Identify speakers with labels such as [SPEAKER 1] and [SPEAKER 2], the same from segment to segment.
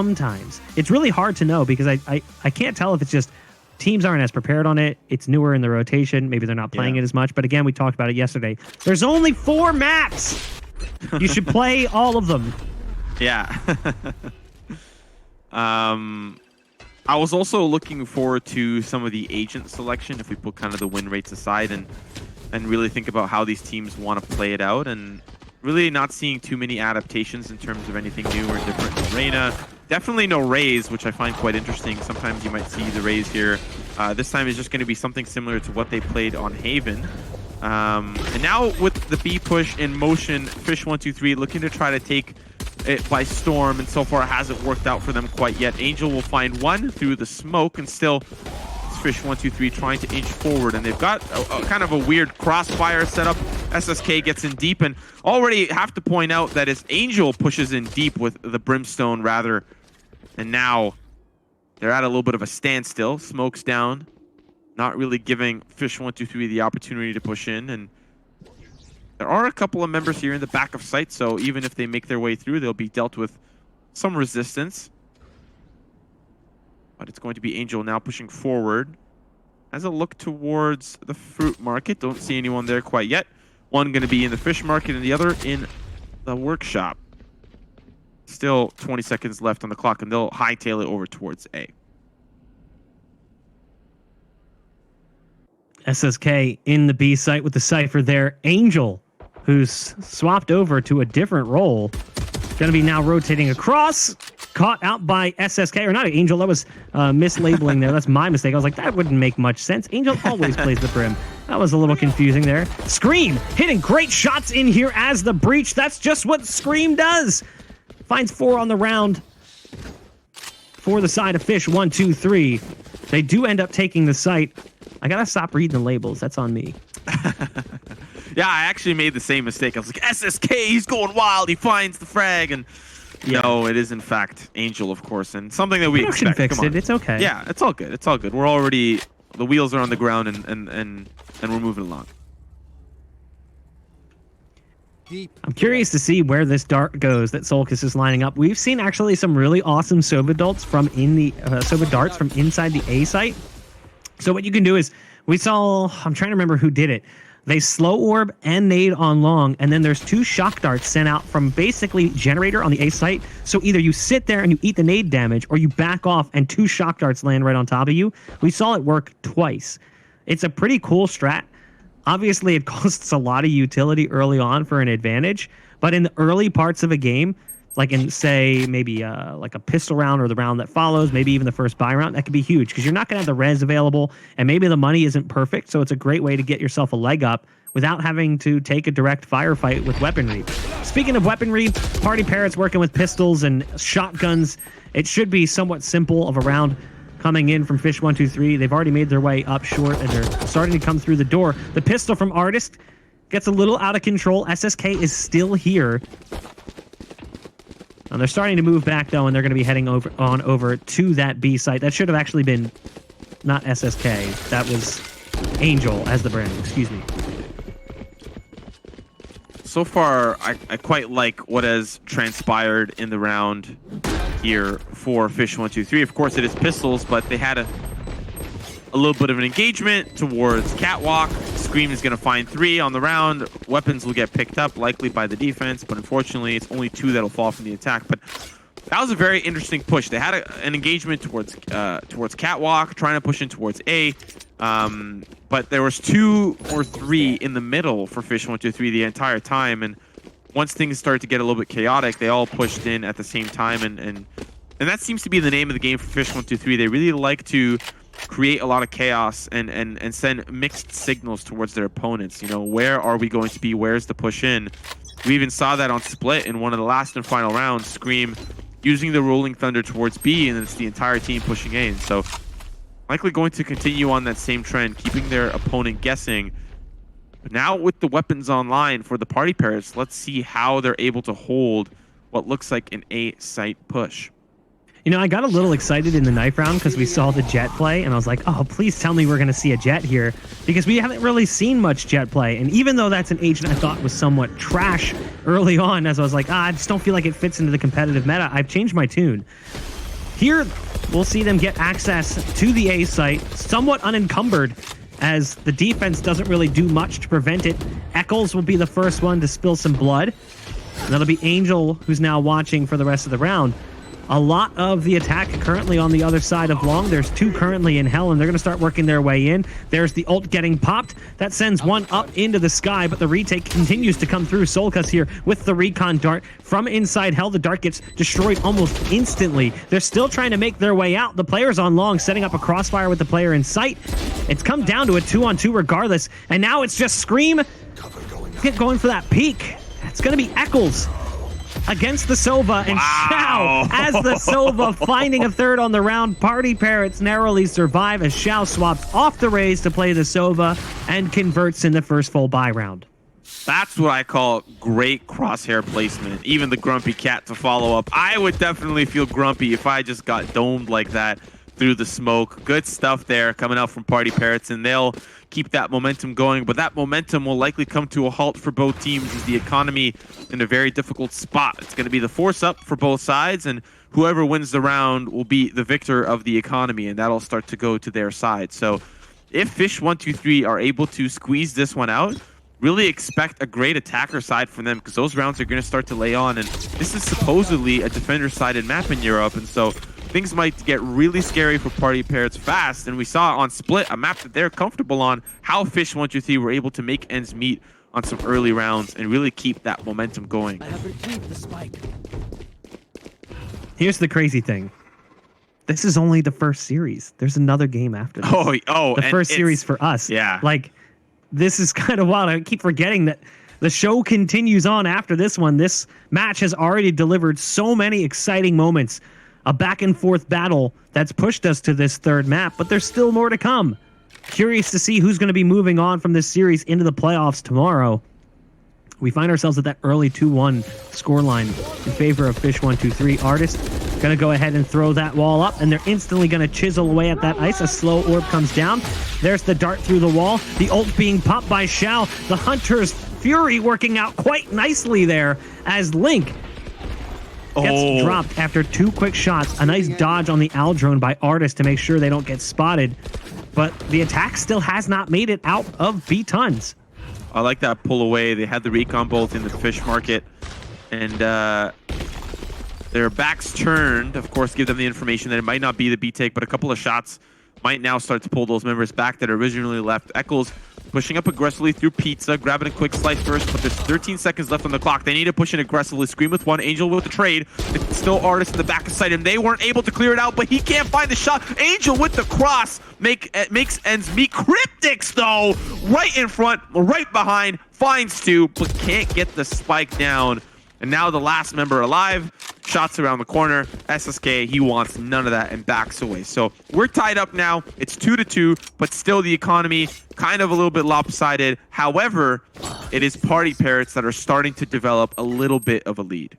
[SPEAKER 1] sometimes. It's really hard to know because I can't tell if it's just teams aren't as prepared on it. It's newer in the rotation. Maybe they're not playing it as much. But again, we talked about it yesterday. There's only 4 maps. You should play all of them.
[SPEAKER 2] Yeah. I was also looking forward to some of the agent selection if we put kind of the win rates aside and really think about how these teams want to play it out, and really not seeing too many adaptations in terms of anything new or different in Arena. Definitely no Rays, which I find quite interesting. Sometimes you might see the Rays here. This time is just going to be something similar to what they played on Haven. And now with the B push in motion, fish123 looking to try to take it by storm, and so far it hasn't worked out for them quite yet. Angel will find one through the smoke, and still fish123 trying to inch forward, and they've got a kind of a weird crossfire setup. SSK gets in deep, and already have to point out that as Angel pushes in deep with the Brimstone rather, and now they're at a little bit of a standstill. Smoke's down, not really giving fish123 the opportunity to push in, and there are a couple of members here in the back of sight, so even if they make their way through, they'll be dealt with some resistance. But it's going to be Angel now pushing forward. As a look towards the fruit market, don't see anyone there quite yet. One going to be in the fish market and the other in the workshop. Still 20 seconds left on the clock, and they'll hightail it over towards A.
[SPEAKER 1] SSK in the B site with the Cypher there. Angel, who's swapped over to a different role, going to be now rotating across. Caught out by SSK, or not Angel. That was mislabeling there. That's my mistake. I was like, that wouldn't make much sense. Angel always plays the Brim. That was a little confusing there. Scream hitting great shots in here as the breach. That's just what Scream does. Finds 4 on the round for the side of fish123. They do end up taking the site. I gotta stop reading the labels. That's on me.
[SPEAKER 2] Yeah, I actually made the same mistake. I was like, SSK, he's going wild. He finds the frag, and no, it is in fact Angel, of course, and something that we expect.
[SPEAKER 1] Fixed it. It's okay.
[SPEAKER 2] Yeah, it's all good. It's all good. We're already, the wheels are on the ground, and we're moving along.
[SPEAKER 1] I'm curious to see where this dart goes that Solkis is lining up. We've seen actually some really awesome Sova darts from inside the A site. So what you can do is, we saw, I'm trying to remember who did it. They slow orb and nade on long, and then there's 2 shock darts sent out from basically generator on the A site. So either you sit there and you eat the nade damage, or you back off and 2 shock darts land right on top of you. We saw it work twice. It's a pretty cool strat. Obviously, it costs a lot of utility early on for an advantage, but in the early parts of a game, like in, say, maybe like a pistol round or the round that follows, maybe even the first buy round, that could be huge because you're not going to have the res available, and maybe the money isn't perfect, so it's a great way to get yourself a leg up without having to take a direct firefight with weaponry. Speaking of weaponry, PartyParrots working with pistols and shotguns. It should be somewhat simple of a round coming in from fish123. They've already made their way up short, and they're starting to come through the door. The pistol from Artist gets a little out of control. SSK is still here. They're starting to move back, though, and they're going to be heading over to that B site. That should have actually been not SSK. That was Angel as the brand. Excuse me.
[SPEAKER 2] So far, I quite like what has transpired in the round here for fish123. Of course, it is pistols, but they had a little bit of an engagement towards Catwalk. Scream is going to find 3 on the round. Weapons will get picked up, likely by the defense, but unfortunately, it's only 2 that'll fall from the attack. But that was a very interesting push. They had an engagement towards Catwalk, trying to push in towards A. But there was 2 or 3 in the middle for fish123 the entire time. And once things started to get a little bit chaotic, they all pushed in at the same time. And that seems to be the name of the game for fish123. They really like to create a lot of chaos and send mixed signals towards their opponents. You know, where are we going to be? Where's the push in? We even saw that on Split in one of the last and final rounds. Scream using the Rolling Thunder towards B, and it's the entire team pushing A. And so likely going to continue on that same trend, keeping their opponent guessing. But now with the weapons online for the PartyParrots, let's see how they're able to hold what looks like an A site push.
[SPEAKER 1] You know, I got a little excited in the knife round because we saw the Jet play, and I was like, oh, please tell me we're going to see a Jet here, because we haven't really seen much Jet play. And even though that's an agent I thought was somewhat trash early on, as I was like, I just don't feel like it fits into the competitive meta, I've changed my tune. Here, we'll see them get access to the A site, somewhat unencumbered, as the defense doesn't really do much to prevent it. Eccles will be the first one to spill some blood. And that'll be Angel, who's now watching for the rest of the round. A lot of the attack currently on the other side of Long. There's 2 currently in Hell, and they're going to start working their way in. There's the ult getting popped. That sends one up into the sky, but the retake continues to come through. Solkas here with the recon dart from inside Hell. The dart gets destroyed almost instantly. They're still trying to make their way out. The players on Long setting up a crossfire with the player in sight. It's come down to a 2-on-2 regardless, and now it's just Scream going for that peak. It's going to be Eccles against the Sova, and Xiao as the Sova finding a third on the round. PartyParrots narrowly survive as Xiao swaps off the Raze to play the Sova and converts in the first full buy round.
[SPEAKER 2] That's what I call great crosshair placement. Even the grumpy cat to follow up. I would definitely feel grumpy if I just got domed like that through the smoke. Good stuff there coming out from PartyParrots, and they'll keep that momentum going, but that momentum will likely come to a halt for both teams as the economy in a very difficult spot. It's going to be the force up for both sides, and whoever wins the round will be the victor of the economy, and that'll start to go to their side. So if fish123 are able to squeeze this one out, really expect a great attacker side from them, because those rounds are going to start to lay on, and this is supposedly a defender-sided map in Europe, and so things might get really scary for PartyParrots fast. And we saw on Split, a map that they're comfortable on, how fish123 were able to make ends meet on some early rounds and really keep that momentum going.
[SPEAKER 3] I have retrieved the spike.
[SPEAKER 1] Here's the crazy thing. This is only the first series. There's another game after this. The first series for us.
[SPEAKER 2] Yeah.
[SPEAKER 1] Like, this is kind of wild. I keep forgetting that the show continues on after this one. This match has already delivered so many exciting moments. A back and forth battle that's pushed us to this third map, but there's still more to come. Curious to see who's going to be moving on from this series into the playoffs tomorrow. We find ourselves at that early 2-1 scoreline in favor of fish123. Artist going to go ahead and throw that wall up, and they're instantly going to chisel away at that ice. A slow orb comes down. There's the dart through the wall. The ult being popped by Xiao. The Hunter's Fury working out quite nicely there as Link gets dropped after 2 quick shots. A nice dodge on the Al drone by Artist to make sure they don't get spotted. But the attack still has not made it out of B-Tons.
[SPEAKER 2] I like that pull away. They had the recon bolt in the fish market, and their backs turned, of course, give them the information that it might not be the B-take, but a couple of shots might now start to pull those members back that originally left. Eccles pushing up aggressively through Pizza, grabbing a quick slice first, but there's 13 seconds left on the clock. They need to push in aggressively. Scream with one, Angel with the trade. It's still Artist in the back of sight, and they weren't able to clear it out, but he can't find the shot. Angel with the cross makes ends meet. Cryptics, though, right in front, right behind, finds 2, but can't get the spike down. And now the last member alive, shots around the corner. SSK, he wants none of that and backs away. So we're tied up now. It's 2-2, but still the economy kind of a little bit lopsided. However, it is PartyParrots that are starting to develop a little bit of a lead.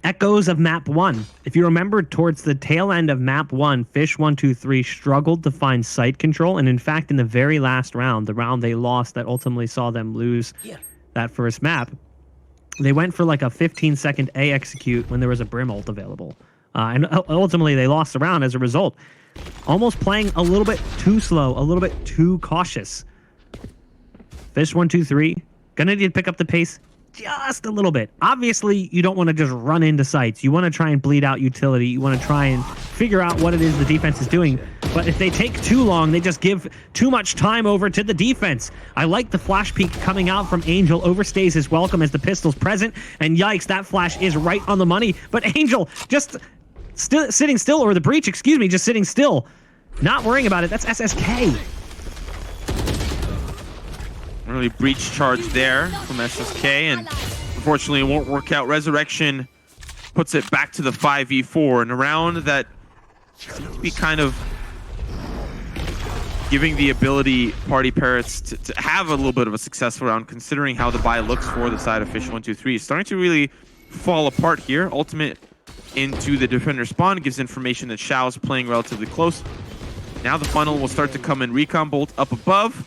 [SPEAKER 1] Echoes of map 1. If you remember, towards the tail end of map 1, fish123 struggled to find site control. And in fact, in the very last round, the round they lost that ultimately saw them lose that first map, they went for like a 15-second A execute when there was a Brim ult available. And ultimately, they lost the round as a result. Almost playing a little bit too slow, a little bit too cautious. fish123, gonna need to pick up the pace just a little bit. Obviously, you don't want to just run into sites. You want to try and bleed out utility. You want to try and figure out what it is the defense is doing. But if they take too long, they just give too much time over to the defense. I like the flash peek coming out from Angel. Overstays his welcome as the pistol's present. And yikes, that flash is right on the money. But Angel just sitting still, or the breach, excuse me, just sitting still. Not worrying about it. That's SSK.
[SPEAKER 2] Really breach charge there from SSK, and unfortunately it won't work out. Resurrection puts it back to the 5v4 in a round that seems to be kind of giving the ability PartyParrots to have a little bit of a successful round, considering how the buy looks for the side of fish123. It's starting to really fall apart here. Ultimate into the defender spawn gives information that Xiao's playing relatively close. Now the funnel will start to come in. Recon bolt up above.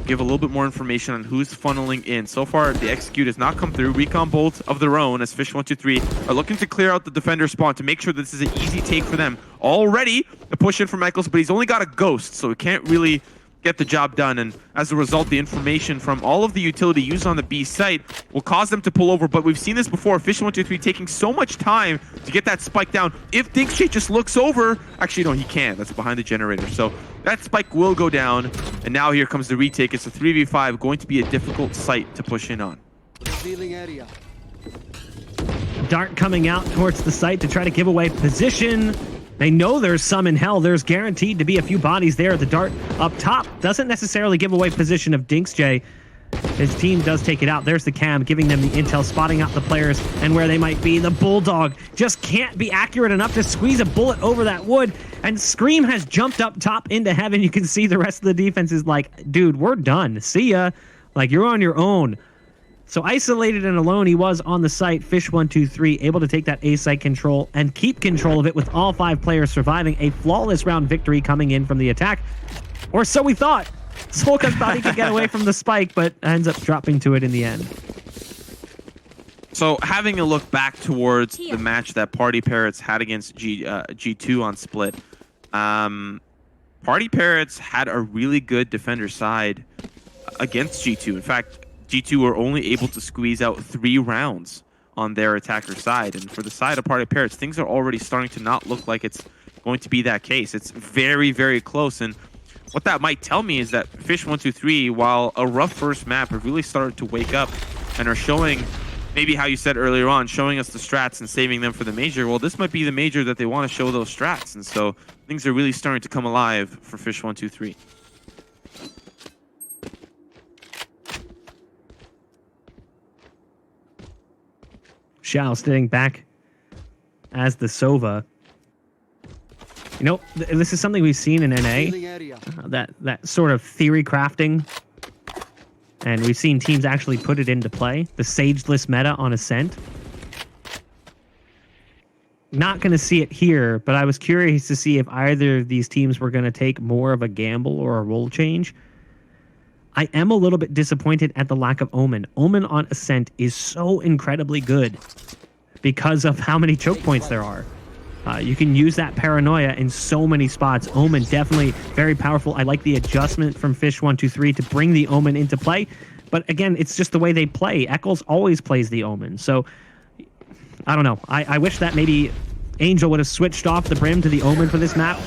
[SPEAKER 2] give a little bit more information on who's funneling in. So far, the execute has not come through. Recon bolts of their own as fish123 are looking to clear out the defender spawn to make sure this is an easy take for them. Already a push in from Eccles, but he's only got a ghost, so he can't really get the job done. And as a result, the information from all of the utility used on the B site will cause them to pull over. But we've seen this before, fish123 taking so much time to get that spike down. If Dinkshay just looks over, actually no, he can't. That's behind the generator. So that spike will go down. And now here comes the retake. It's a 3v5, going to be a difficult site to push in on.
[SPEAKER 1] Dart coming out towards the site to try to give away position. They know there's some in hell. There's guaranteed to be a few bodies there. The Dart up top doesn't necessarily give away position of Dinkshay. His team does take it out. There's the cam, giving them the intel, spotting out the players and where they might be. The Bulldog just can't be accurate enough to squeeze a bullet over that wood. And Scream has jumped up top into heaven. You can see the rest of the defense is like, dude, we're done. See ya. Like, you're on your own. So isolated and alone, he was on the site. fish123 able to take that A site control and keep control of it with all 5 players surviving. A flawless round victory coming in from the attack. Or so we thought. Solkas thought he could get away from the spike, but ends up dropping to it in the end.
[SPEAKER 2] So having a look back towards the match that PartyParrots had against G2 on Split, PartyParrots had a really good defender side against G2. In fact, G2 were only able to squeeze out 3 rounds on their attacker side. And for the side of PartyParrots, things are already starting to not look like it's going to be that case. It's very, very close. And what that might tell me is that fish123, while a rough first map, have really started to wake up and are showing, maybe how you said earlier on, showing us the strats and saving them for the major. Well, this might be the major that they want to show those strats. And so things are really starting to come alive for fish123.
[SPEAKER 1] Xiao sitting back as the Sova. You know, this is something we've seen in NA, that sort of theory crafting, and we've seen teams actually put it into play. The Sageless meta on Ascent. Not going to see it here, but I was curious to see if either of these teams were going to take more of a gamble or a role change. I am a little bit disappointed at the lack of Omen. Omen on Ascent is so incredibly good because of how many choke points there are. You can use that paranoia in so many spots. Omen definitely very powerful. I like the adjustment from fish123 to bring the Omen into play. But again, it's just the way they play. Eccles always plays the Omen. So, I don't know. I wish that maybe Angel would have switched off the Brim to the Omen for this map.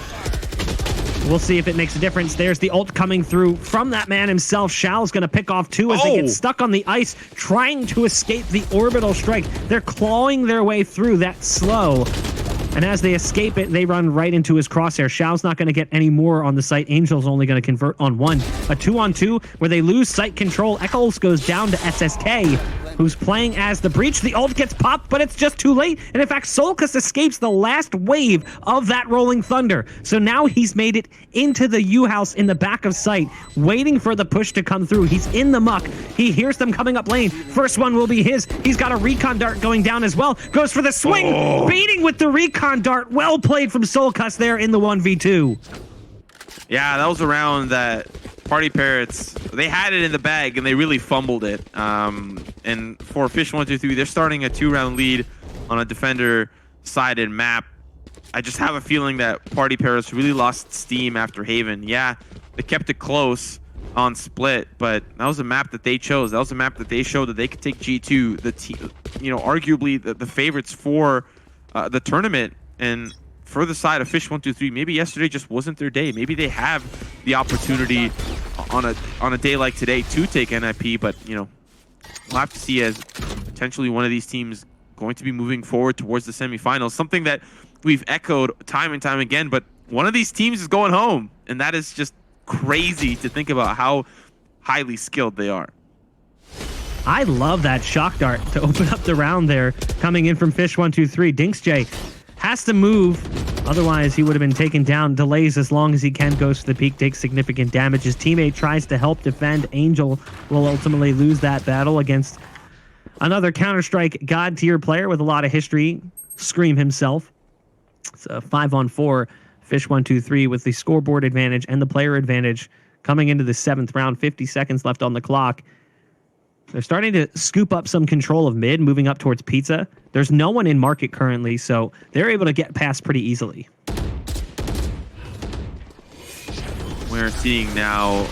[SPEAKER 1] We'll see if it makes a difference. There's the ult coming through from that man himself. Shao's going to pick off 2 as they get stuck on the ice, trying to escape the orbital strike. They're clawing their way through that slow. And as they escape it, they run right into his crosshair. Shao's not going to get any more on the site. Angel's only going to convert on 1. A 2-on-2 where they lose site control. Eccles goes down to SSK, who's playing as the Breach. The ult gets popped, but it's just too late. And in fact, Solkas escapes the last wave of that Rolling Thunder. So now he's made it into the U-house in the back of site, waiting for the push to come through. He's in the muck. He hears them coming up lane. First one will be his. He's got a recon dart going down as well. Goes for the swing, baiting with the recon dart. Well played from Solkas there in the 1v2.
[SPEAKER 2] Yeah, that was a round that PartyParrots, they had it in the bag and they really fumbled it. And for fish123, they're starting a 2-round lead on a defender-sided map. I just have a feeling that PartyParrots really lost steam after Haven. Yeah, they kept it close on Split, but that was a map that they chose. That was a map that they showed that they could take G2, the team, you know, arguably the favorites for the tournament. And for the side of fish123, maybe yesterday just wasn't their day. Maybe they have the opportunity on a day like today to take NIP, but you know, we'll have to see as potentially one of these teams going to be moving forward towards the semifinals. Something that we've echoed time and time again, but one of these teams is going home, and that is just crazy to think about how highly skilled they are.
[SPEAKER 1] I love that shock dart to open up the round there, coming in from fish123. Dinkshay has to move, otherwise he would have been taken down. Delays as long as he can, goes to the peak, takes significant damage. His teammate tries to help defend. Angel will ultimately lose that battle against another Counter-Strike god tier player with a lot of history, Scream himself. It's a 5-on-4, fish123 with the scoreboard advantage and the player advantage coming into the 7th round. 50 seconds left on the clock. They're starting to scoop up some control of mid, moving up towards pizza. There's no one in market currently, so they're able to get past pretty easily.
[SPEAKER 2] We're seeing now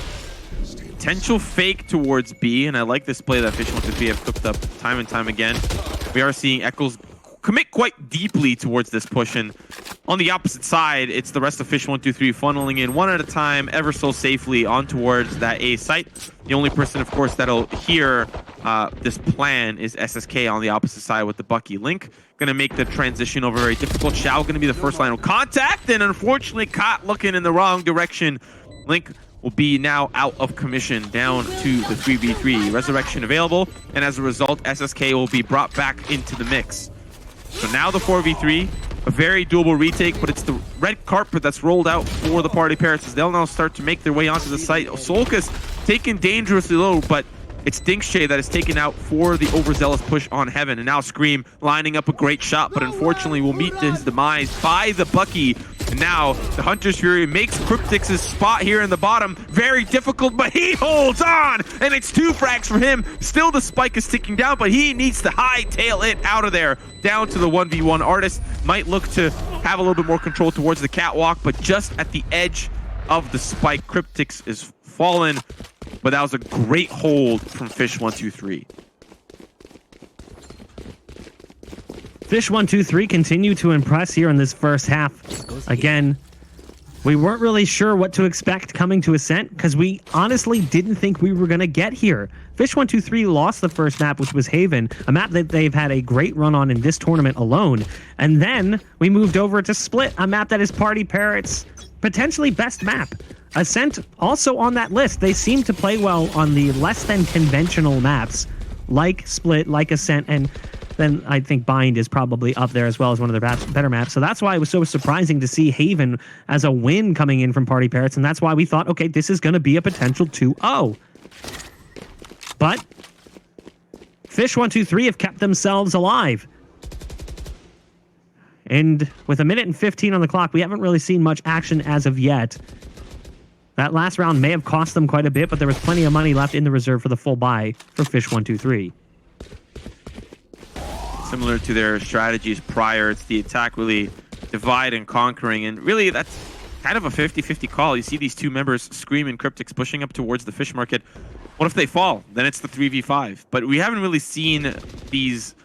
[SPEAKER 2] potential fake towards B, and I like this play that fish123 have cooked up time and time again. We are seeing Eccles commit quite deeply towards this push, and on the opposite side, it's the rest of fish123 funneling in one at a time, ever so safely on towards that A site. The only person, of course, that'll hear this plan is SSK on the opposite side with the Bucky Link. Going to make the transition over very difficult. Shao going to be the first line of contact, and unfortunately caught looking in the wrong direction. Link will be now out of commission, down to the 3v3. Resurrection available, and as a result, SSK will be brought back into the mix. So now the 4v3, a very doable retake, but it's the red carpet that's rolled out for the PartyParrots as they'll now start to make their way onto the site. Solkas taken dangerously low, but it's Dinkshay that is taken out for the overzealous push on Heaven. And now Scream lining up a great shot, but unfortunately will meet to his demise by the Bucky. And now the Hunter's Fury makes Cryptix's spot here in the bottom very difficult, but he holds on, and it's 2 frags for him. Still the spike is ticking down, but he needs to hightail it out of there. Down to the 1v1. Artist might look to have a little bit more control towards the catwalk, but just at the edge of the spike, Cryptix is fallen. But that was a great hold from fish123.
[SPEAKER 1] fish123 continue to impress here in this first half. Again, we weren't really sure what to expect coming to Ascent because we honestly didn't think we were going to get here. fish123 lost the first map, which was Haven, a map that they've had a great run on in this tournament alone. And then we moved over to Split, a map that is PartyParrots' potentially best map. Ascent also on that list. They seem to play well on the less than conventional maps like Split, like Ascent, and then I think Bind is probably up there as well as one of their better maps. So that's why it was so surprising to see Haven as a win coming in from PartyParrots, and that's why we thought, okay, this is going to be a potential 2-0. But fish123 have kept themselves alive. And with 1 minute and 15 on the clock, we haven't really seen much action as of yet. That last round may have cost them quite a bit, but there was plenty of money left in the reserve for the full buy for fish123.
[SPEAKER 2] Similar to their strategies prior, it's the attack really divide and conquering, and really that's kind of a 50-50 call. You see these two members, Scream and Cryptix, pushing up towards the fish market. What if they fall? Then it's the 3v5. But we haven't really seen these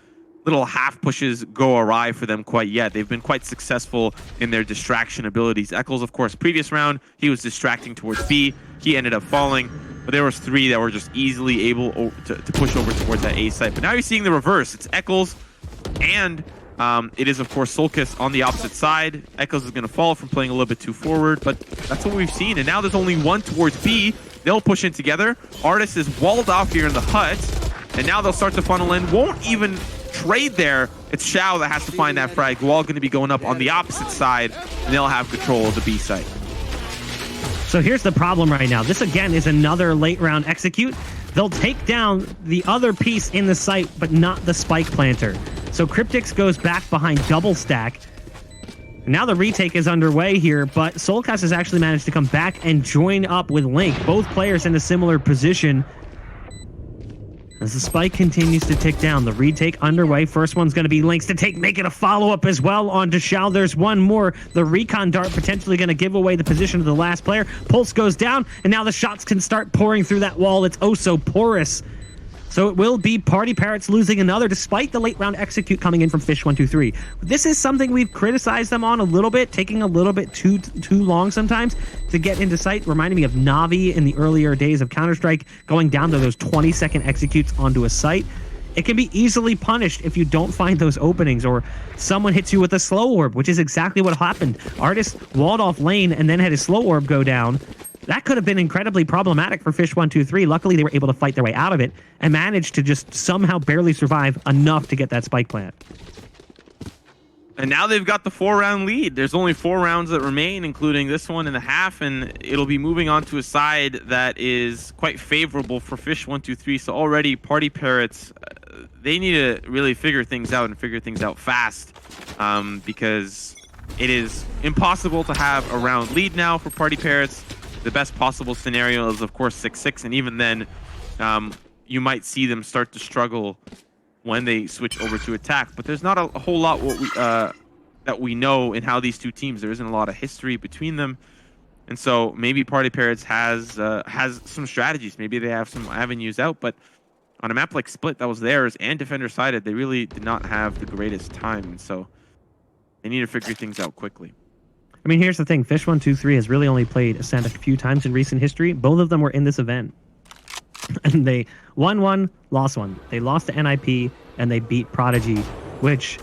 [SPEAKER 2] little half pushes go awry for them quite yet. They've been quite successful in their distraction abilities. Eccles, of course, previous round, he was distracting towards B. He ended up falling, but there was 3 that were just easily able to push over towards that A site. But now you're seeing the reverse. It's Eccles, and it is, of course, Solkis on the opposite side. Eccles is going to fall from playing a little bit too forward, but that's what we've seen. And now there's only 1 towards B. They'll push in together. Artist is walled off here in the hut, and now they'll start to funnel in. Won't even trade there. It's Shao that has to find that frag. Gual going to be going up on the opposite side, and they'll have control of the B site.
[SPEAKER 1] So here's the problem right now. This, again, is another late round execute. They'll take down the other piece in the site, but not the spike planter. So Cryptix goes back behind double stack. Now the retake is underway here, but Soulcast has actually managed to come back and join up with Link. Both players in a similar position. As the spike continues to tick down, the retake underway. First one's going to be Link's to make it a follow-up as well onto Shao. There's one more. The recon dart potentially going to give away the position of the last player. Pulse goes down, and now the shots can start pouring through that wall. It's oh so porous. So it will be PartyParrots losing another, despite the late round execute coming in from fish123. This is something we've criticized them on a little bit, taking a little bit too long sometimes to get into sight. Reminding me of Navi in the earlier days of Counter-Strike, going down to those 20-second executes onto a site. It can be easily punished if you don't find those openings, or someone hits you with a slow orb, which is exactly what happened. Artist walled off lane and then had his slow orb go down. That could have been incredibly problematic for fish123. Luckily, they were able to fight their way out of it and managed to just somehow barely survive enough to get that spike plant.
[SPEAKER 2] And now they've got the 4-round lead. There's only 4 rounds that remain, including this one in the half, and it'll be moving on to a side that is quite favorable for fish123. So already, PartyParrots, they need to really figure things out and figure things out fast, because it is impossible to have a round lead now for PartyParrots. The best possible scenario is, of course, 6-6, and even then, you might see them start to struggle when they switch over to attack. But there's not a whole lot that we know in how these two teams. There isn't a lot of history between them. And so maybe PartyParrots has some strategies. Maybe they have some avenues out. But on a map like Split that was theirs and defender-sided, they really did not have the greatest time. And so they need to figure things out quickly.
[SPEAKER 1] I mean, here's the thing. Fish123 has really only played Ascent a few times in recent history. Both of them were in this event. And they won one, lost one. They lost to NIP, and they beat Prodigy, which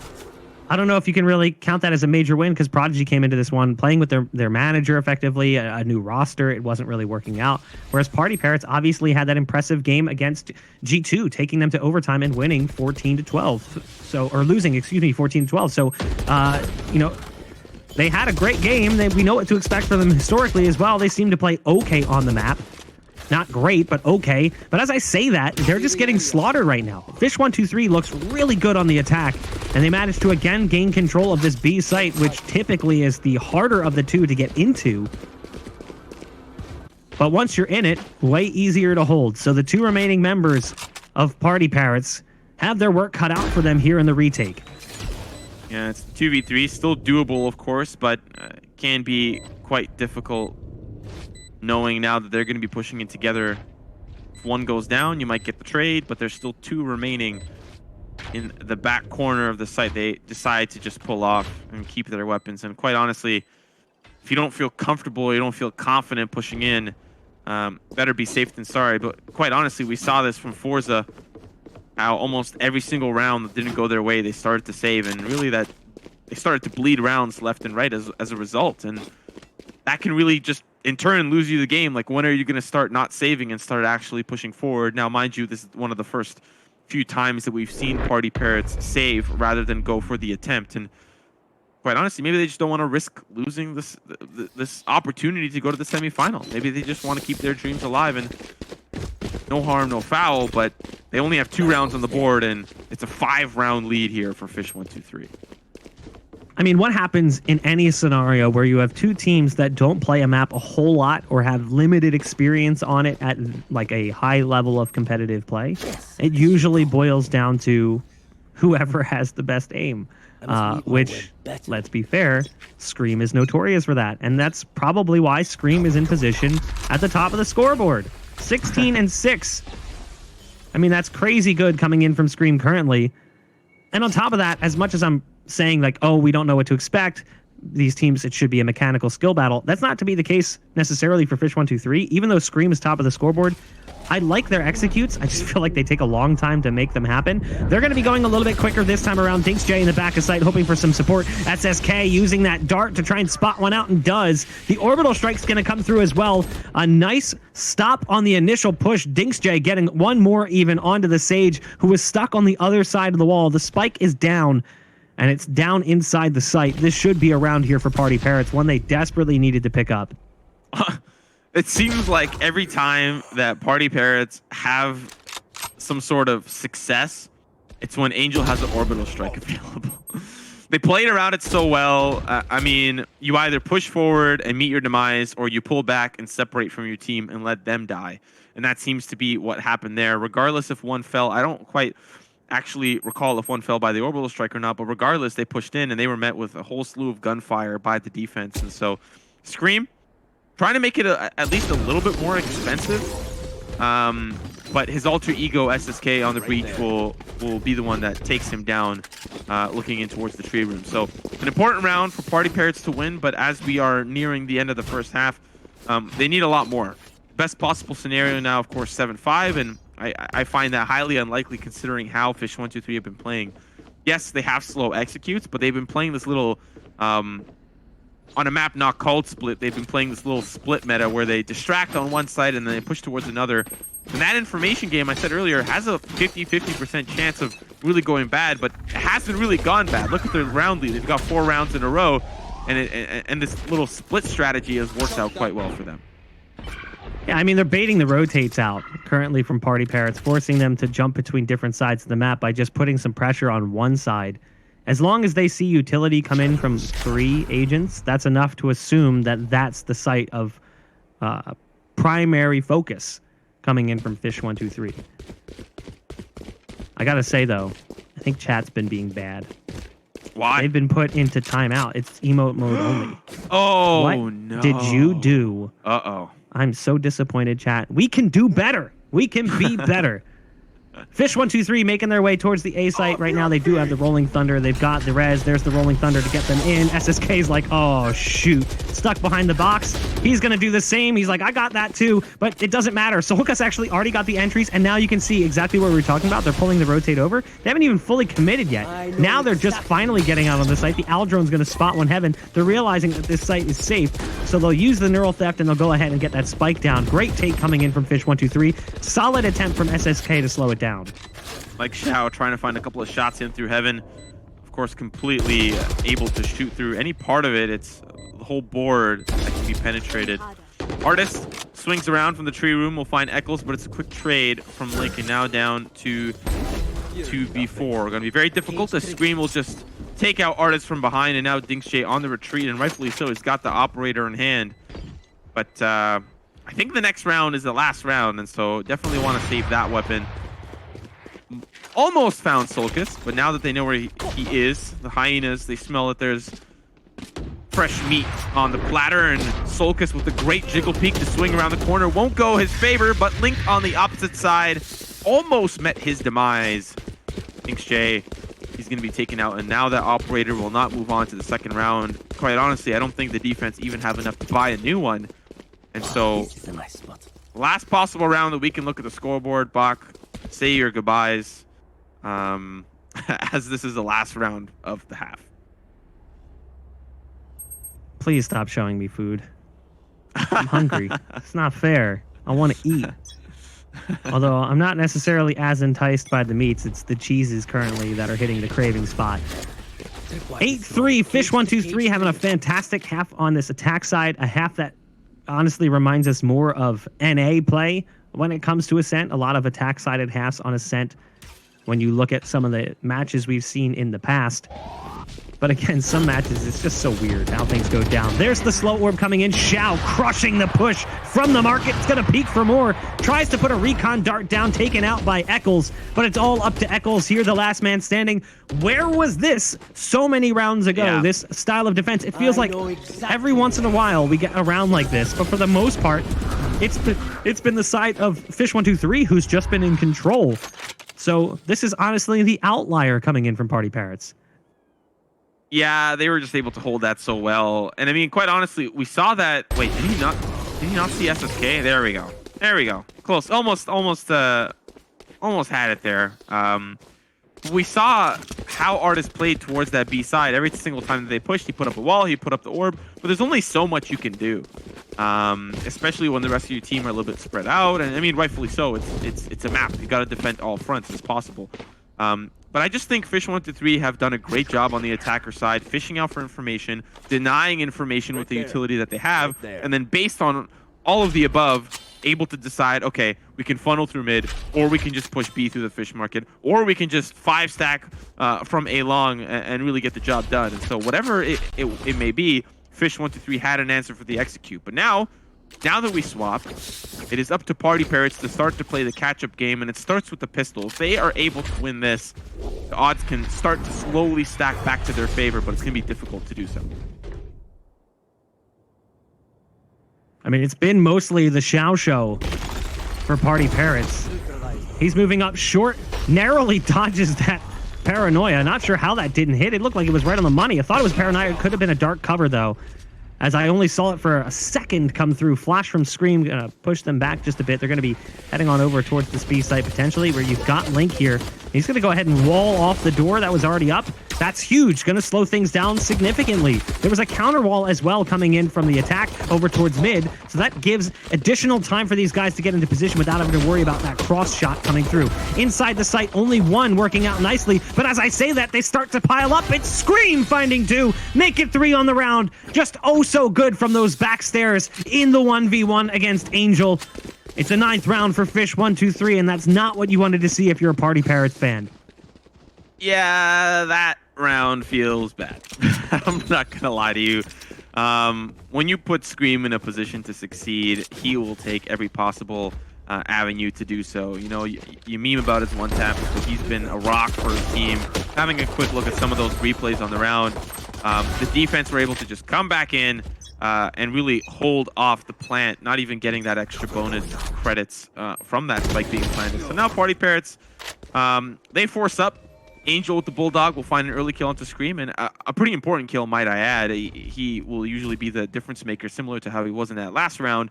[SPEAKER 1] I don't know if you can really count that as a major win, because Prodigy came into this one playing with their manager effectively, a new roster. It wasn't really working out. Whereas PartyParrots obviously had that impressive game against G2, taking them to overtime and winning 14-12. So, or losing, excuse me, 14-12. So, you know, they had a great game. We know what to expect from them historically as well. They seem to play okay on the map. Not great, but okay. But as I say that, they're just getting slaughtered right now. Fish123 looks really good on the attack, and they managed to again gain control of this B site, which typically is the harder of the two to get into. But once you're in it, way easier to hold. So the two remaining members of PartyParrots have their work cut out for them here in the retake.
[SPEAKER 2] Yeah, it's 2v3, still doable, of course, but can be quite difficult knowing now that they're going to be pushing it together. If one goes down, you might get the trade, but there's still two remaining in the back corner of the site. They decide to just pull off and keep their weapons. And quite honestly, if you don't feel comfortable, you don't feel confident pushing in, better be safe than sorry. But quite honestly, we saw this from Forza, how almost every single round that didn't go their way, they started to save, and really that they started to bleed rounds left and right as a result. And that can really just in turn lose you the game. Like, when are you going to start not saving and start actually pushing forward? Now, mind you, this is one of the first few times that we've seen PartyParrots save rather than go for the attempt. And quite honestly, maybe they just don't want to risk losing this opportunity to go to the semifinal. Maybe they just want to keep their dreams alive, and no harm, no foul, but they only have 2 rounds on the board, and it's a 5-round lead here for Fish123.
[SPEAKER 1] I mean, what happens in any scenario where you have two teams that don't play a map a whole lot or have limited experience on it at like a high level of competitive play? It usually boils down to whoever has the best aim, which, let's be fair, Scream is notorious for that. And that's probably why Scream is in position at the top of the scoreboard. 16-6. I mean, that's crazy good coming in from Scream currently. And on top of that, as much as I'm saying like, oh, we don't know what to expect, these teams, it should be a mechanical skill battle, that's not to be the case necessarily for Fish123. Even though Scream is top of the scoreboard, I like their executes. I just feel like they take a long time to make them happen. They're going to be going a little bit quicker this time around. DinksJ in the back of sight, hoping for some support. SSK using that dart to try and spot one out, and does. The orbital strike's going to come through as well. A nice stop on the initial push. DinksJ getting one more even onto the Sage, who was stuck on the other side of the wall. The spike is down, and it's down inside the site. This should be around here for PartyParrots, one they desperately needed to pick up.
[SPEAKER 2] It seems like every time that PartyParrots have some sort of success, it's when Angel has an orbital strike available. They played around it so well. I mean, you either push forward and meet your demise, or you pull back and separate from your team and let them die. And that seems to be what happened there. Regardless if one fell, I don't quite actually recall if one fell by the orbital strike or not, but regardless, they pushed in and they were met with a whole slew of gunfire by the defense. And so Scream trying to make it at least a little bit more expensive, but his alter ego SSK on the breach will be the one that takes him down, looking in towards the tree room. So an important round for PartyParrots to win, but as we are nearing the end of the first half, they need a lot more. Best possible scenario now, of course, 7-5, and I find that highly unlikely considering how Fish123 have been playing. Yes, they have slow executes, but they've been playing this little on a map not called Split, they've been playing this little split meta where they distract on one side and then they push towards another. And that information game, I said earlier, has a 50% chance of really going bad, but it hasn't really gone bad. Look at their round lead. They've got 4 rounds in a row, and this little split strategy has worked out quite well for them.
[SPEAKER 1] Yeah, I mean, they're baiting the rotates out currently from PartyParrots, forcing them to jump between different sides of the map by just putting some pressure on one side. As long as they see utility come in from 3 agents, that's enough to assume that that's the site of primary focus coming in from fish123. I gotta say though, I think chat's been being bad.
[SPEAKER 2] Why?
[SPEAKER 1] They've been put into timeout. It's emote mode only.
[SPEAKER 2] Oh,
[SPEAKER 1] what
[SPEAKER 2] no.
[SPEAKER 1] did you do?
[SPEAKER 2] Uh-oh.
[SPEAKER 1] I'm so disappointed, chat. We can do better. We can be better. Fish123 making their way towards the A site. Right now, they do have the Rolling Thunder. They've got the res. There's the Rolling Thunder to get them in. SSK's like, oh, shoot. Stuck behind the box. He's going to do the same. He's like, I got that too, but it doesn't matter. Solkas actually already got the entries, and now you can see exactly what we were talking about. They're pulling the rotate over. They haven't even fully committed yet. Now they're just finally getting out on the site. The Aldrone's going to spot one heaven. They're realizing that this site is safe, so they'll use the neural theft, and they'll go ahead and get that spike down. Great take coming in from Fish123. Solid attempt from SSK to slow it down.
[SPEAKER 2] Like Xiao trying to find a couple of shots in through heaven. Of course, completely able to shoot through any part of it. It's the whole board that can be penetrated. Artist swings around from the tree room. We'll find Eccles, but it's a quick trade from Lincoln. Now down to 2v4. Going to be very difficult. The Scream will just take out Artist from behind, and now Dinksjay on the retreat, and rightfully so. He's got the operator in hand. But I think the next round is the last round, and so definitely want to save that weapon. Almost found Solkas, but now that they know where he is, the hyenas, they smell that there's fresh meat on the platter, and Solkas with a great jiggle peek to swing around the corner won't go his favor, but Link on the opposite side almost met his demise. Dinksjay, he's going to be taken out, and now that operator will not move on to the second round. Quite honestly, I don't think the defense even have enough to buy a new one, and so last possible round that we can look at the scoreboard. Bach, say your goodbyes, as this is the last round of the half.
[SPEAKER 1] Please stop showing me food. I'm hungry. It's not fair. I want to eat. Although I'm not necessarily as enticed by the meats. It's the cheeses currently that are hitting the craving spot. 8-3, Fish123 having a fantastic half on this attack side. A half that honestly reminds us more of NA play when it comes to Ascent. A lot of attack-sided halves on Ascent when you look at some of the matches we've seen in the past. But again, some matches, it's just so weird how things go down. There's the slow orb coming in. Xiao crushing the push from the market. It's going to peek for more. Tries to put a recon dart down, taken out by Eccles. But it's all up to Eccles here, the last man standing. Where was this so many rounds ago? Yeah. This style of defense. It feels like every once in a while we get a round like this. But for the most part, it's been the side of Fish123 who's just been in control. So this is honestly the outlier coming in from PartyParrots.
[SPEAKER 2] Yeah, they were just able to hold that so well. And I mean, quite honestly, we saw that. Wait, did he not see SSK? There we go. There we go. Close. Almost had it there. We saw how Artist played towards that B side. Every single time that they pushed, he put up a wall, he put up the orb. But there's only so much you can do, especially when the rest of your team are a little bit spread out. And I mean, rightfully so. It's a map. You got to defend all fronts as possible. But I just think Fish123 have done a great job on the attacker side, fishing out for information, denying information with the utility that they have, and then based on all of the above, able to decide, okay, we can funnel through mid, or we can just push B through the fish market, or we can just 5-stack from A long and really get the job done. And so whatever it may be, Fish123 had an answer for the execute. But now that we swap, it is up to PartyParrots to start to play the catch-up game, and it starts with the pistol. If they are able to win this, the odds can start to slowly stack back to their favor, but it's going to be difficult to do so.
[SPEAKER 1] I mean, it's been mostly the Xiao show for PartyParrots. He's moving up short, narrowly dodges that paranoia. Not sure how that didn't hit. It looked like it was right on the money. I thought it was paranoia. It could have been a dark cover, though, as I only saw it for a second come through. Flash from Scream, gonna push them back just a bit. They're gonna be heading on over towards the speed site potentially, where you've got Link here. He's gonna go ahead and wall off the door that was already up. That's huge, gonna slow things down significantly. There was a counter wall as well coming in from the attack over towards mid, so that gives additional time for these guys to get into position without having to worry about that cross shot coming through. Inside the site, only one working out nicely, but as I say that, they start to pile up. It's Scream finding two, make it 3 on the round. Just oh so good from those back stairs in the 1v1 against Angel. It's a 9th round for Fish123, and that's not what you wanted to see if you're a PartyParrots fan.
[SPEAKER 2] Yeah, that round feels bad. I'm not gonna lie to you. When you put Scream in a position to succeed, he will take every possible avenue to do so. You know, you meme about his one tap, but he's been a rock for his team. Having a quick look at some of those replays on the round, the defense were able to just come back in and really hold off the plant, not even getting that extra bonus credits from that spike being planted. So now PartyParrots, they force up. Angel with the Bulldog will find an early kill onto Scream, and a pretty important kill, might I add. He will usually be the difference maker, similar to how he was in that last round.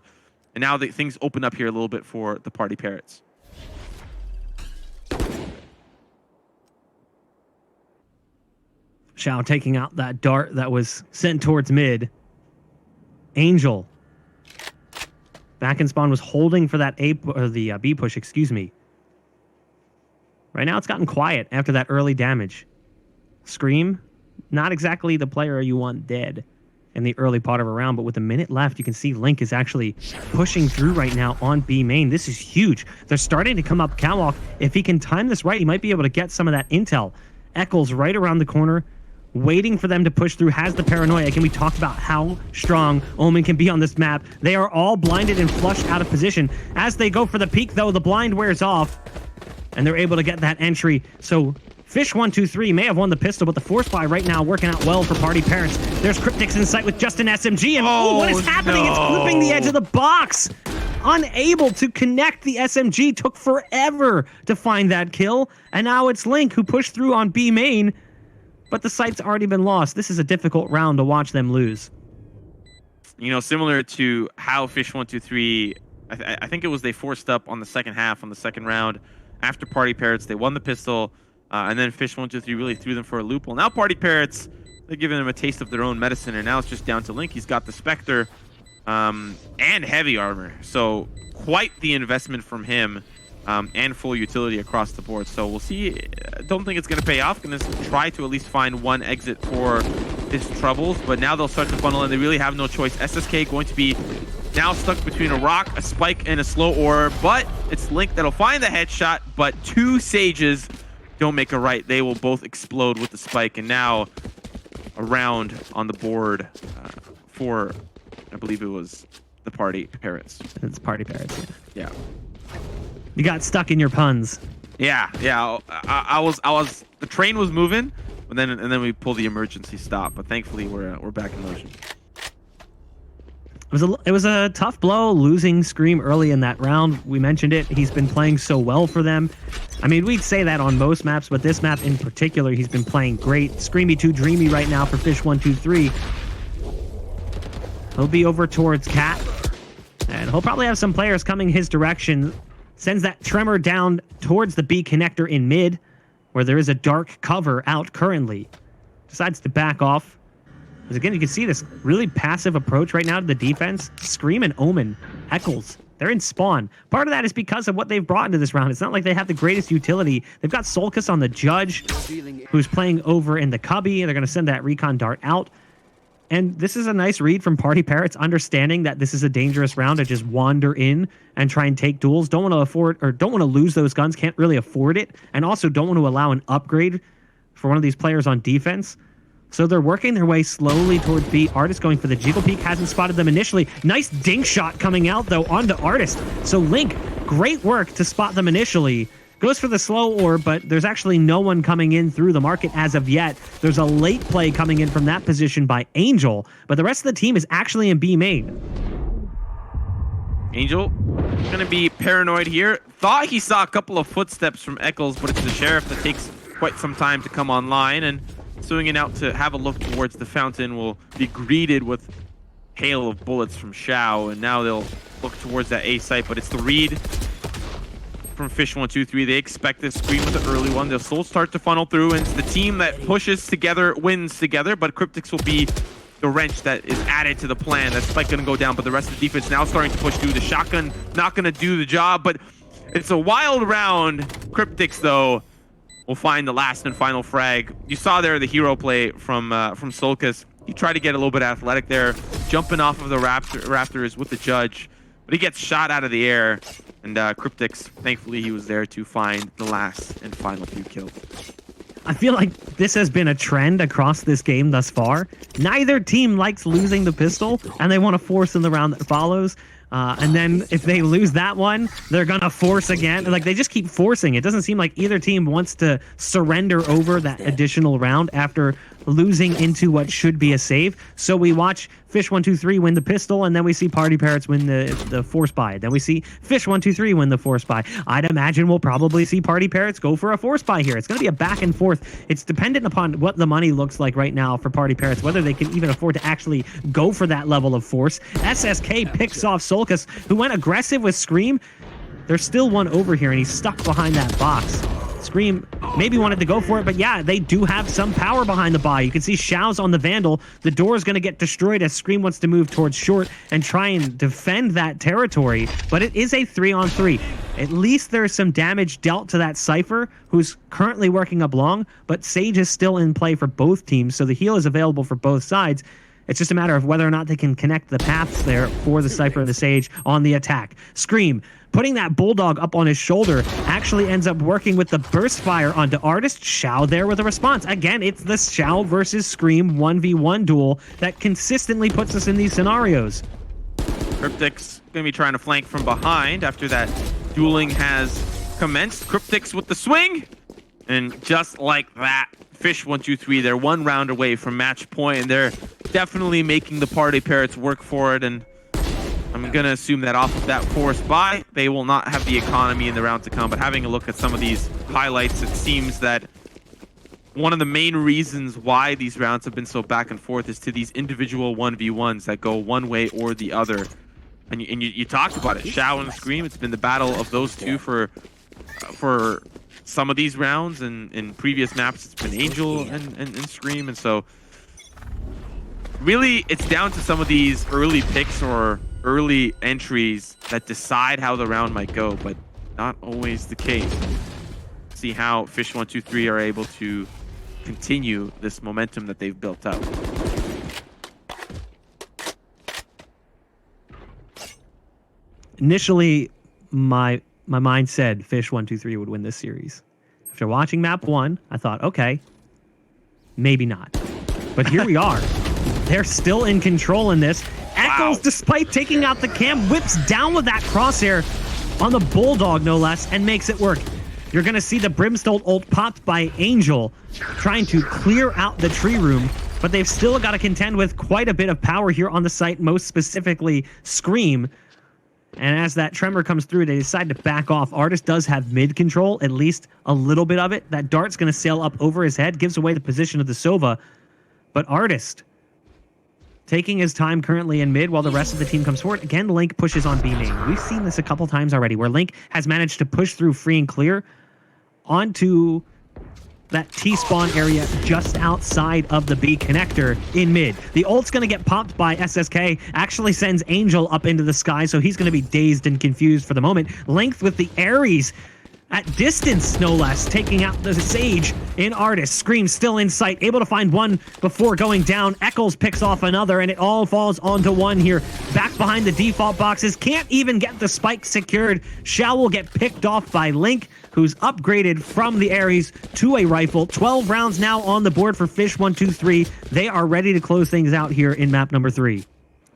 [SPEAKER 2] And now things open up here a little bit for the PartyParrots.
[SPEAKER 1] Shao taking out that dart that was sent towards mid. Angel. Back in spawn was holding for that the B push, excuse me. Right now it's gotten quiet after that early damage. Scream, not exactly the player you want dead in the early part of a round, but with a minute left, you can see Link is actually pushing through right now on B main. This is huge. They're starting to come up catwalk. If he can time this right, he might be able to get some of that intel. Eccles right around the corner, waiting for them to push through, has the paranoia. Can we talk about how strong Omen can be on this map? They are all blinded and flushed out of position. As they go for the peek, though, the blind wears off, and they're able to get that entry. So fish123 may have won the pistol, but the force buy right now working out well for PartyParrots. There's Cryptics in sight with just an SMG, and what is happening?
[SPEAKER 2] No.
[SPEAKER 1] It's clipping the edge of the box. Unable to connect the SMG. Took forever to find that kill, and now it's Link who pushed through on B main, but the site's already been lost. This is a difficult round to watch them lose.
[SPEAKER 2] You know, similar to how fish123, I think it was they forced up on the second half, on the second round. After PartyParrots, they won the pistol, and then fish123 really threw them for a loophole. Now PartyParrots, they're giving them a taste of their own medicine, and now it's just down to Link. He's got the Spectre and heavy armor, so quite the investment from him, and full utility across the board. So we'll see. I don't think it's going to pay off. Going to try to at least find one exit for his troubles, but now they'll start to funnel in. They really have no choice. SSK going to be now stuck between a rock, a spike, and a slow orb, but it's Link that'll find the headshot, but two Sages don't make a right. They will both explode with the spike, and now a round on the board for, I believe it was the PartyParrots.
[SPEAKER 1] It's PartyParrots,
[SPEAKER 2] yeah.
[SPEAKER 1] You got stuck in your puns.
[SPEAKER 2] Yeah. I was. The train was moving, but then we pulled the emergency stop. But thankfully, we're back in motion.
[SPEAKER 1] It was a tough blow losing Scream early in that round. We mentioned it. He's been playing so well for them. I mean, we'd say that on most maps, but this map in particular, he's been playing great. Screamy 2 Dreamy right now for fish123. He'll be over towards Cat, and he'll probably have some players coming his direction. Sends that Tremor down towards the B connector in mid, where there is a dark cover out currently. Decides to back off. Because again, you can see this really passive approach right now to the defense. Scream and Omen, Eccles, they're in spawn. Part of that is because of what they've brought into this round. It's not like they have the greatest utility. They've got Solkis on the Judge, who's playing over in the Cubby. They're going to send that recon dart out. And this is a nice read from PartyParrots, understanding that this is a dangerous round to just wander in and try and take duels. Don't want to afford, or don't want to lose those guns, can't really afford it, and also don't want to allow an upgrade for one of these players on defense. So they're working their way slowly towards B. Artist going for the Jiggle Peek, hasn't spotted them initially. Nice dink shot coming out, though, onto Artist. So Link, great work to spot them initially. Goes for the slow orb, but there's actually no one coming in through the market as of yet. There's a late play coming in from that position by Angel, but the rest of the team is actually in B main.
[SPEAKER 2] Angel going to be paranoid here. Thought he saw a couple of footsteps from Eccles, but it's the Sheriff that takes quite some time to come online, and swinging out to have a look towards the fountain will be greeted with hail of bullets from Shao, and now they'll look towards that A site, but it's the read from fish123. They expect this Scream with the early one. They'll still start to funnel through, and it's the team that pushes together wins together, but Cryptics will be the wrench that is added to the plan. That spike going to go down, but the rest of the defense now starting to push through. The shotgun not going to do the job, but it's a wild round. Cryptics, though, will find the last and final frag. You saw there the hero play from Solkis. He tried to get a little bit athletic there, jumping off of the rafters with the Judge, but he gets shot out of the air. And Cryptics, thankfully, he was there to find the last and final few kills.
[SPEAKER 1] I feel like this has been a trend across this game thus far. Neither team likes losing the pistol, and they want to force in the round that follows. And then if they lose that one, they're going to force again. Like, they just keep forcing. It doesn't seem like either team wants to surrender over that additional round after losing into what should be a save. So we watch fish123 win the pistol, and then we see PartyParrots win the force buy. Then we see fish123 win the force buy. I'd imagine we'll probably see PartyParrots go for a force buy here. It's going to be a back and forth. It's dependent upon what the money looks like right now for PartyParrots, whether they can even afford to actually go for that level of force. SSK picks off Solkis, who went aggressive with Scream. There's still one over here, and he's stuck behind that box. Scream maybe wanted to go for it, but yeah, they do have some power behind the buy. You can see Xiao's on the Vandal. The door is going to get destroyed as Scream wants to move towards short and try and defend that territory, but it is a 3-on-3. At least there's some damage dealt to that Cypher, who's currently working up long, but Sage is still in play for both teams, so the heal is available for both sides. It's just a matter of whether or not they can connect the paths there for the Cypher and the Sage on the attack. Scream, putting that Bulldog up on his shoulder, actually ends up working with the burst fire onto Artist. Xiao there with a response. Again, it's the Xiao versus Scream 1v1 duel that consistently puts us in these scenarios.
[SPEAKER 2] Cryptic's going to be trying to flank from behind after that dueling has commenced. Cryptic's with the swing, and just like that, fish123, they're one round away from match point, and they're definitely making the PartyParrots work for it. And I'm going to assume that off of that forced buy, they will not have the economy in the round to come. But having a look at some of these highlights, it seems that one of the main reasons why these rounds have been so back and forth is to these individual 1v1s that go one way or the other. And you talked about it, Xiao and Scream. It's been the battle of those two for some of these rounds, and in previous maps it's been Angel and Scream. And so really it's down to some of these early picks or early entries that decide how the round might go, but not always the case. See how fish123 are able to continue this momentum that they've built up.
[SPEAKER 1] Initially, my mind said fish123 would win this series. After watching map 1, I thought, okay, maybe not. But here we are. They're still in control in this. Eccles, despite taking out the cam, whips down with that crosshair on the Bulldog, no less, and makes it work. You're going to see the Brimstone ult popped by Angel, trying to clear out the tree room, but they've still got to contend with quite a bit of power here on the site, most specifically Scream. And as that tremor comes through, they decide to back off. Artist does have mid control, at least a little bit of it. That dart's going to sail up over his head, gives away the position of the Sova. But Artist taking his time currently in mid while the rest of the team comes forward. Again, Link pushes on B main. We've seen this a couple times already, where Link has managed to push through free and clear onto that T-spawn area just outside of the B connector in mid. The ult's going to get popped by SSK, actually sends Angel up into the sky, so he's going to be dazed and confused for the moment. Length with the Ares at distance, no less, taking out the Sage in Artist. Scream still in sight, able to find one before going down. Eccles picks off another, and it all falls onto one here. Back behind the default boxes, can't even get the spike secured. Xiao will get picked off by Link, who's upgraded from the Ares to a rifle. 12 rounds now on the board for fish123. They are ready to close things out here in map number 3.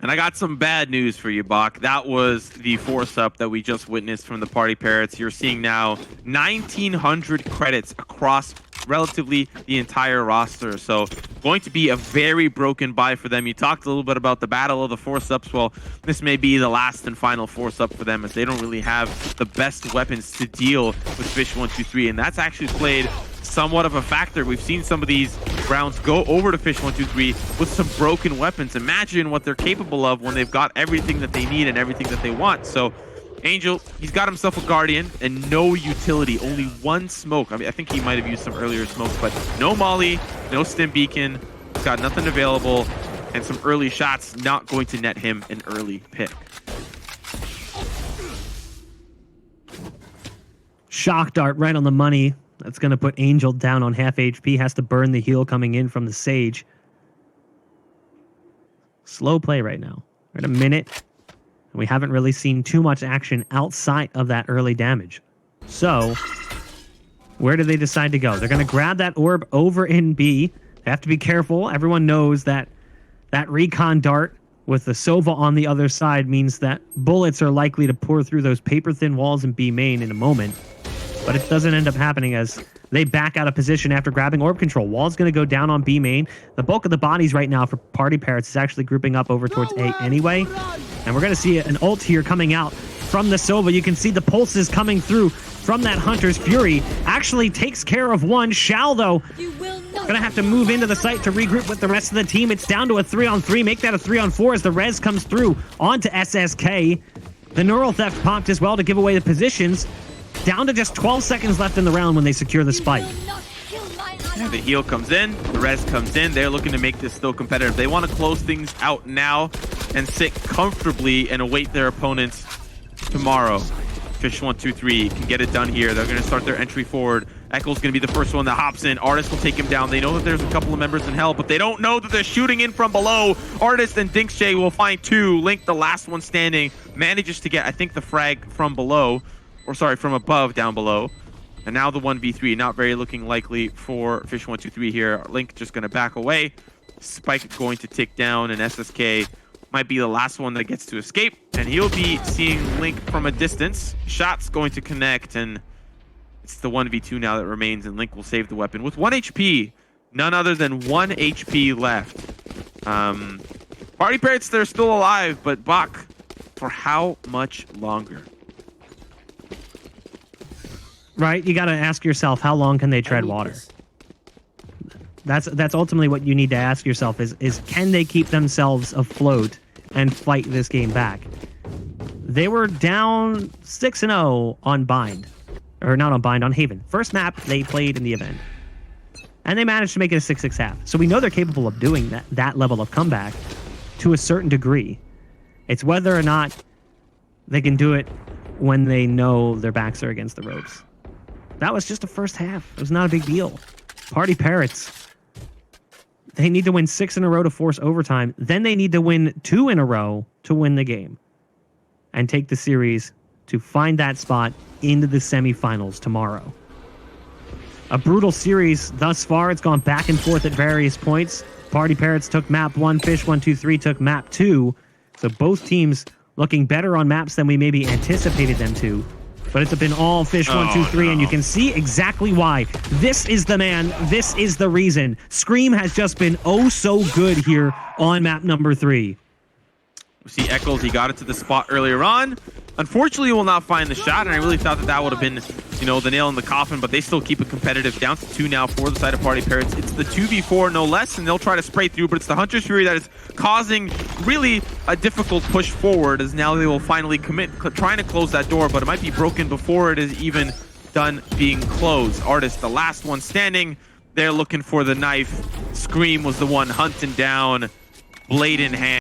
[SPEAKER 2] And I got some bad news for you, Bach. That was the force up that we just witnessed from the PartyParrots. You're seeing now 1,900 credits across relatively the entire roster. So going to be a very broken buy for them. You talked a little bit about the battle of the force ups. Well, this may be the last and final force up for them, as they don't really have the best weapons to deal with fish123. And that's actually played somewhat of a factor. We've seen some of these rounds go over to fish123 with some broken weapons. Imagine what they're capable of when they've got everything that they need and everything that they want. So Angel, he's got himself a Guardian and no utility, only one smoke. I mean, I think he might have used some earlier smokes, but no Molly, no Stim Beacon. He's got nothing available, and some early shots not going to net him an early pick.
[SPEAKER 1] Shock dart right on the money. That's going to put Angel down on half HP. Has to burn the heal coming in from the Sage. Slow play right now. We're at a minute. And we haven't really seen too much action outside of that early damage. So, Where do they decide to go? They're going to grab that orb over in B. They have to be careful. Everyone knows that that recon dart with the Sova on the other side means that bullets are likely to pour through those paper-thin walls in B main in a moment. But it doesn't end up happening as they back out of position after grabbing orb control. Wall's going to go down on B main. The bulk of the bodies right now for PartyParrots is actually grouping up over towards A anyway. And we're going to see an ult here coming out from the Sova. You can see the pulses coming through from that Hunter's Fury. Actually takes care of one. Shao, though, going to have to move into the site to regroup with the rest of the team. It's down to a 3-on-3. Make that a 3-on-4 as the res comes through onto SSK. The Neural Theft popped as well to give away the positions. Down to just 12 seconds left in the round when they secure the spike.
[SPEAKER 2] Yeah, the heal comes in, the res comes in. They're looking to make this still competitive. They want to close things out now and sit comfortably and await their opponents tomorrow. Fish123 can get it done here. They're going to start their entry forward. Echo's going to be the first one that hops in. Artist will take him down. They know that there's a couple of members in hell, but they don't know that they're shooting in from below. Artist and Dinksjay will find two. Link, the last one standing, manages to get, I think, the frag from below. Or sorry, from above down below. And now the 1v3, not very looking likely for Fish123 here. Link just going to back away. Spike going to tick down, and SSK might be the last one that gets to escape. And he'll be seeing Link from a distance. Shots going to connect, and it's the 1v2 now that remains, and Link will save the weapon. With 1 HP, none other than 1 HP left. PartyParrots, they're still alive, but Bach, for how much longer?
[SPEAKER 1] Right, you got to ask yourself, how long can they tread water? That's ultimately what you need to ask yourself is can they keep themselves afloat and fight this game back? They were down 6-0 on Bind. Or not on Bind, on Haven. First map they played in the event. And they managed to make it a 6-6 half. So we know they're capable of doing that level of comeback to a certain degree. It's whether or not they can do it when they know their backs are against the ropes. That was just the first half. It was not a big deal. PartyParrots, they need to win 6 in a row to force overtime. Then they need to win 2 in a row to win the game and take the series to find that spot into the semifinals tomorrow. A brutal series thus far. It's gone back and forth at various points. PartyParrots took map 1, Fish123 took map 2. So both teams looking better on maps than we maybe anticipated them to. But it's been all Fish123, and you can see exactly why. This is the man. This is the reason. Scream has just been oh so good here on map number 3.
[SPEAKER 2] We see Eccles, he got it to the spot earlier on. Unfortunately, he will not find the shot, and I really thought that that would have been, you know, the nail in the coffin, but they still keep it competitive. Down to 2 now for the side of PartyParrots. It's the 2v4, no less, and they'll try to spray through, but it's the Hunter's Fury that is causing really a difficult push forward, as now they will finally commit, trying to close that door, but it might be broken before it is even done being closed. Artist, the last one standing. They're looking for the knife. Scream was the one hunting down, blade in hand.